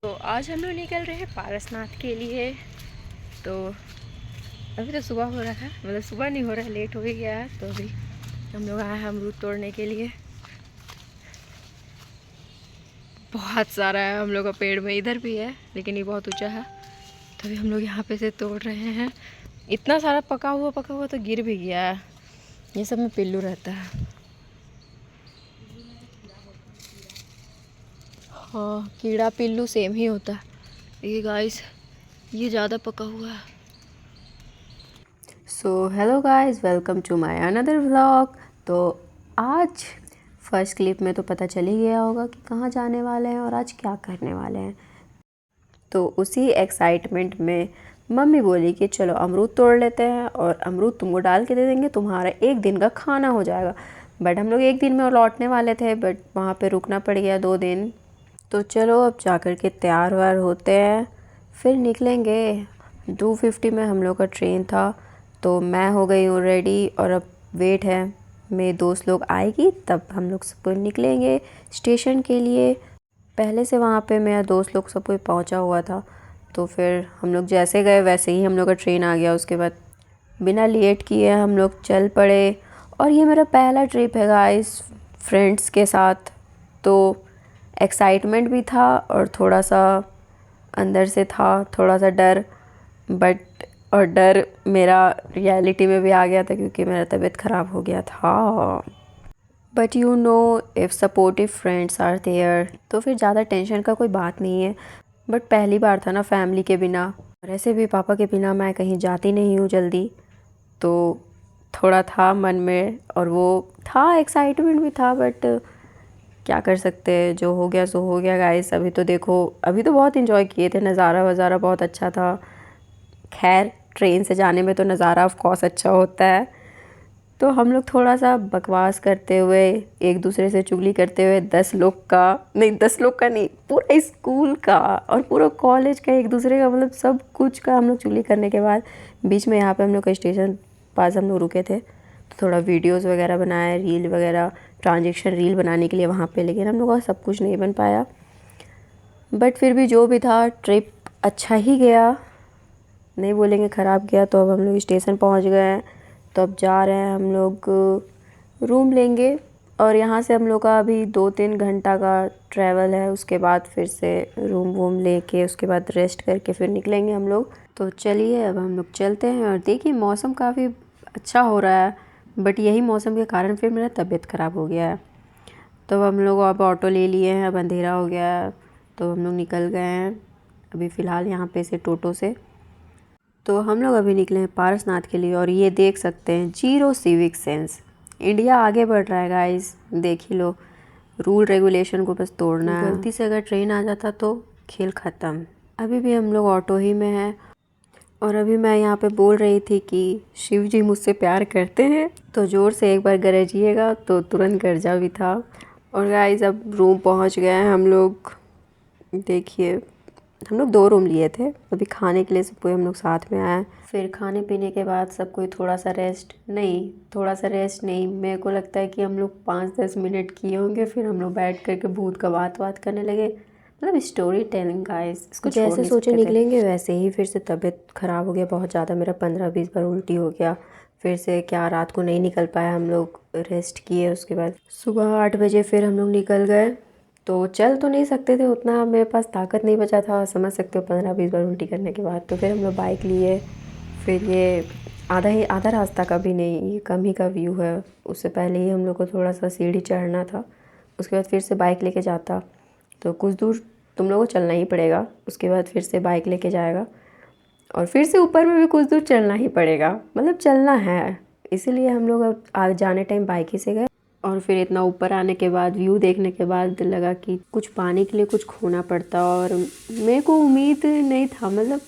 तो आज हम लोग निकल रहे हैं पारसनाथ के लिए। तो अभी तो सुबह हो रहा है, मतलब सुबह नहीं हो रहा है, लेट हो ही गया है। तो अभी हम लोग आए हैं अमरूद तोड़ने के लिए। बहुत सारा है हम लोग का पेड़ में, इधर भी है लेकिन ये बहुत ऊंचा है। तो अभी हम लोग यहाँ पे से तोड़ रहे हैं। इतना सारा पका हुआ तो गिर भी गया है। ये सब में पिल्लू रहता है। हाँ, कीड़ा पिल्लू सेम ही होता है। ये गाइस, ये ज़्यादा पका हुआ है। So hello guys, welcome to my another vlog. तो आज फर्स्ट क्लिप में तो पता चल ही गया होगा कि कहाँ जाने वाले हैं और आज क्या करने वाले हैं। तो उसी एक्साइटमेंट में मम्मी बोली कि चलो अमरूद तोड़ लेते हैं और अमरूद तुमको डाल के दे देंगे, तुम्हारा एक दिन का खाना हो जाएगा। बट हम लोग एक दिन में लौटने वाले थे, बट वहाँ पे रुकना पड़ गया 2 दिन। तो चलो अब जा कर के तैयार वार होते हैं, फिर निकलेंगे। 2:50 में हम लोग का ट्रेन था। तो मैं हो गई हूँ रेडी और अब वेट है मेरे दोस्त लोग आएगी तब हम लोग सब कोई निकलेंगे स्टेशन के लिए। पहले से वहाँ पे मेरा दोस्त लोग सब कोई पहुँचा हुआ था। तो फिर हम लोग जैसे गए वैसे ही हम लोग का ट्रेन आ गया। उसके बाद बिना लेट किए हम लोग चल पड़े। और ये मेरा पहला ट्रिप है गाइस फ्रेंड्स के साथ। तो एक्साइटमेंट भी था और थोड़ा सा अंदर से था थोड़ा सा डर। बट और डर मेरा रियलिटी में भी आ गया था क्योंकि मेरा तबीयत ख़राब हो गया था। But you know, if supportive friends are there तो फिर ज़्यादा टेंशन का कोई बात नहीं है। बट पहली बार था ना फैमिली के बिना, और ऐसे भी पापा के बिना मैं कहीं जाती नहीं हूँ जल्दी। तो थोड़ा था मन में और वो था, एक्साइटमेंट भी था। बट क्या कर सकते हैं, जो हो गया सो हो गया गाइस। अभी तो देखो, अभी तो बहुत इन्जॉय किए थे, नज़ारा वज़ारा बहुत अच्छा था। खैर, ट्रेन से जाने में तो नज़ारा ऑफ कोर्स अच्छा होता है। तो हम लोग थोड़ा सा बकवास करते हुए, एक दूसरे से चुगली करते हुए, 10 लोग का नहीं, पूरा स्कूल का और पूरा कॉलेज का, एक दूसरे का मतलब सब कुछ का हम लोग चुगली करने के बाद बीच में यहाँ पे हम लोग का स्टेशन पास हम लोग रुके थे। तो थोड़ा वीडियोस वगैरह बनाए, रील वगैरह, ट्रांजेक्शन रील बनाने के लिए वहाँ पे। लेकिन हम लोग का सब कुछ नहीं बन पाया। बट फिर भी जो भी था, ट्रिप अच्छा ही गया, नहीं बोलेंगे ख़राब गया। तो अब हम लोग स्टेशन पहुँच गए हैं। तो अब जा रहे हैं हम लोग रूम लेंगे। और यहाँ से हम लोग का अभी 2-3 घंटा का ट्रैवल है। उसके बाद फिर से रूम वूम लेके उसके बाद रेस्ट करके फिर निकलेंगे हम लोग। तो चलिए अब हम लोग चलते हैं। और देखिए मौसम काफ़ी अच्छा हो रहा है, बट यही मौसम के कारण फिर मेरा तबीयत ख़राब हो गया है। तो हम लोग अब ऑटो ले लिए हैं, अब अंधेरा हो गया है तो हम लोग निकल गए हैं अभी फ़िलहाल यहाँ पे से टोटो से। तो हम लोग अभी निकले हैं पारसनाथ के लिए। और ये देख सकते हैं, जीरो सिविक सेंस। इंडिया आगे बढ़ रहा है गाइस, देख ही लो। रूल रेगुलेशन को बस तोड़ना है। गलती से अगर ट्रेन आ जाता तो खेल ख़त्म। अभी भी हम लोग ऑटो ही में हैं। और अभी मैं यहाँ पे बोल रही थी कि शिव जी मुझसे प्यार करते हैं तो ज़ोर से एक बार गरजिएगा, तो तुरंत गरजा भी था। और गाइस अब रूम पहुँच गए हैं हम लोग। देखिए, हम लोग 2 रूम लिए थे। अभी खाने के लिए सब कोई हम लोग साथ में आए। फिर खाने पीने के बाद सब कोई थोड़ा सा रेस्ट नहीं, मेरे को लगता है कि हम लोग 5-10 मिनट किए होंगे। फिर हम लोग बैठ करके भूत का बात करने लगे, मतलब स्टोरी टेलिंग गाइस। इसको जैसे सोचे निकलेंगे वैसे ही फिर से तबीयत ख़राब हो गया बहुत ज़्यादा। मेरा 15-20 बार उल्टी हो गया। फिर से क्या, रात को नहीं निकल पाया हम लोग, रेस्ट किए। उसके बाद सुबह 8 बजे फिर हम लोग निकल गए। तो चल तो नहीं सकते थे, उतना मेरे पास ताकत नहीं बचा था, समझ सकते हो 15-20 बार उल्टी करने के बाद। तो फिर हम लोग बाइक लिए। फिर ये आधा रास्ता का भी नहीं, ये कम ही का व्यू है। उससे पहले ही हम लोग को थोड़ा सा सीढ़ी चढ़ना था। उसके बाद फिर से बाइक लेके जाता तो कुछ दूर तुम लोगों को चलना ही पड़ेगा। उसके बाद फिर से बाइक लेके जाएगा और फिर से ऊपर में भी कुछ दूर चलना ही पड़ेगा, मतलब चलना है। इसीलिए हम लोग अब आगे जाने टाइम बाइक ही से गए। और फिर इतना ऊपर आने के बाद, व्यू देखने के बाद लगा कि कुछ पाने के लिए कुछ खोना पड़ता। और मेरे को उम्मीद नहीं था, मतलब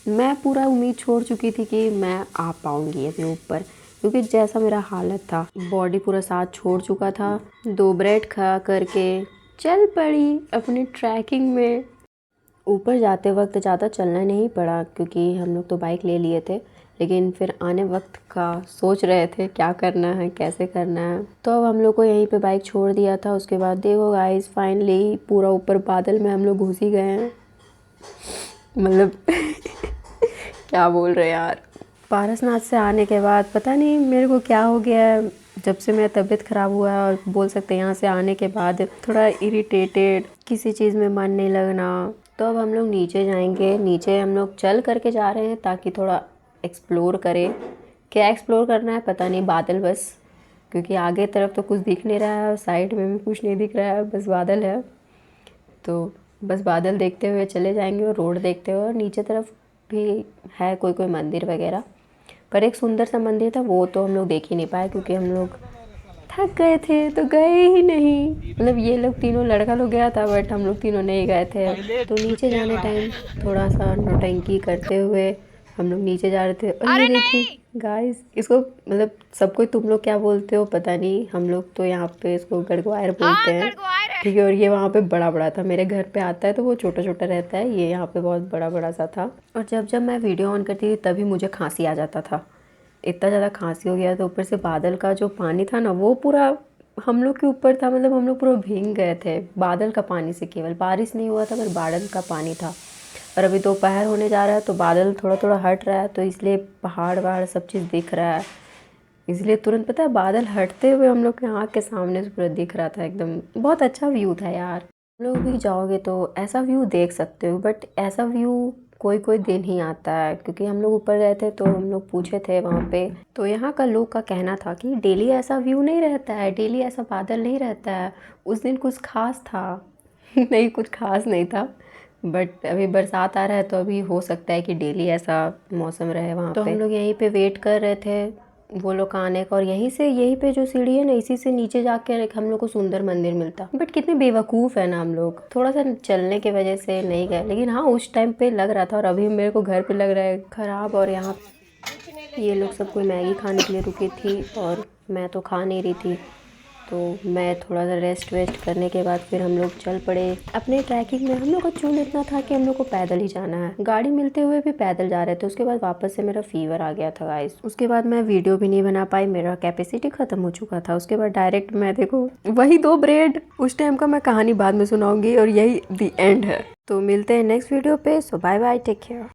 मैं पूरा उम्मीद छोड़ चुकी थी कि मैं आ पाऊँगी अभी ऊपर, क्योंकि जैसा मेरा हालत था, बॉडी पूरा साथ छोड़ चुका था। 2 ब्रेड खा करके चल पड़ी अपनी ट्रैकिंग में। ऊपर जाते वक्त ज़्यादा चलना नहीं पड़ा क्योंकि हम लोग तो बाइक ले लिए थे। लेकिन फिर आने वक्त का सोच रहे थे क्या करना है, कैसे करना है। तो अब हम लोग को यहीं पे बाइक छोड़ दिया था। उसके बाद देखो गाइस, फाइनली पूरा ऊपर बादल में हम लोग घुस ही गए हैं। मतलब क्या बोल रहे हैं यार। पारसनाथ से आने के बाद पता नहीं मेरे को क्या हो गया है, जब से मेरा तबीयत ख़राब हुआ है, और बोल सकते हैं यहाँ से आने के बाद थोड़ा इरिटेटेड, किसी चीज़ में मन नहीं लगना। तो अब हम लोग नीचे जाएंगे। नीचे हम लोग चल करके जा रहे हैं ताकि थोड़ा एक्सप्लोर करें। क्या एक्सप्लोर करना है पता नहीं, बादल बस, क्योंकि आगे तरफ तो कुछ दिख नहीं रहा है और साइड में भी कुछ नहीं दिख रहा है, बस बादल है। तो बस बादल देखते हुए चले जाएंगे और रोड देखते हुए। और नीचे तरफ भी है कोई कोई मंदिर वगैरह, पर एक सुंदर सा मंदिर था, वो तो हम लोग देख ही नहीं पाए क्योंकि हम लोग थक गए थे तो गए ही नहीं। मतलब ये लोग तीनों, लड़का लोग गया था बट हम लोग तीनों नहीं गए थे। तो नीचे जाने टाइम थोड़ा सा नौटंकी करते हुए हम लोग नीचे जा रहे थे। और ये देखिए गाइस, इसको मतलब सब कोई तुम लोग क्या बोलते हो पता नहीं, हम लोग तो यहाँ पे इसको गड़गवायर बोलते हैं, ठीक है। और ये वहाँ पे बड़ा बड़ा था, मेरे घर पे आता है तो वो छोटा छोटा रहता है, ये यहाँ पे बहुत बड़ा बड़ा सा था। और जब जब मैं वीडियो ऑन करती थी तभी मुझे खांसी आ जाता था, इतना ज़्यादा खांसी हो गया। तो ऊपर से बादल का जो पानी था ना वो पूरा हम लोग के ऊपर था, मतलब हम लोग पूरा भीग गए थे बादल का पानी से। केवल बारिश नहीं हुआ था पर बादल का पानी था। और अभी दोपहर होने जा रहा है तो बादल थोड़ा थोड़ा हट रहा है, तो इसलिए पहाड़ वहाड़ सब चीज़ दिख रहा है। इसलिए तुरंत पता है बादल हटते हुए हम लोग के आँख के सामने से पूरा दिख रहा था एकदम। बहुत अच्छा व्यू था यार। तुम लोग भी जाओगे तो ऐसा व्यू देख सकते हो, बट ऐसा व्यू कोई कोई दिन ही आता है, क्योंकि हम लोग ऊपर गए थे तो हम लोग पूछे थे वहाँ पे, तो यहाँ का लोग का कहना था कि डेली ऐसा व्यू नहीं रहता है, डेली ऐसा बादल नहीं रहता है। उस दिन कुछ खास था नहीं, कुछ खास नहीं था, बट अभी बरसात आ रहा है तो अभी हो सकता है कि डेली ऐसा मौसम रहे वहाँ पे। तो हम लोग यहीं पे वेट कर रहे थे वो लोग आने का, और यहीं पे जो सीढ़ी है ना, इसी से नीचे जाके हम लोग को सुंदर मंदिर मिलता। बट कितने बेवकूफ़ है ना हम लोग, थोड़ा सा चलने की वजह से नहीं गए। लेकिन हाँ, उस टाइम पे लग रहा था, और अभी मेरे को घर पे लग रहा है ख़राब। और यहाँ ये लोग सब कोई मैगी खाने के लिए रुकी थी और मैं तो खा नहीं रही थी, तो मैं थोड़ा सा रेस्ट वेस्ट करने के बाद फिर हम लोग चल पड़े अपने ट्रैकिंग में। हम लोग का चून इतना था कि हम लोग को पैदल ही जाना है, गाड़ी मिलते हुए भी पैदल जा रहे थे। उसके बाद वापस से मेरा फीवर आ गया था गाइस। उसके बाद मैं वीडियो भी नहीं बना पाई, मेरा कैपेसिटी ख़त्म हो चुका था। उसके बाद डायरेक्ट मैं देखो वही 2 ब्रेड, उस टाइम का मैं कहानी बाद में सुनाऊंगी, और यही दी एंड है। तो मिलते हैं नेक्स्ट वीडियो पे। सो बाय बाय, टेक केयर।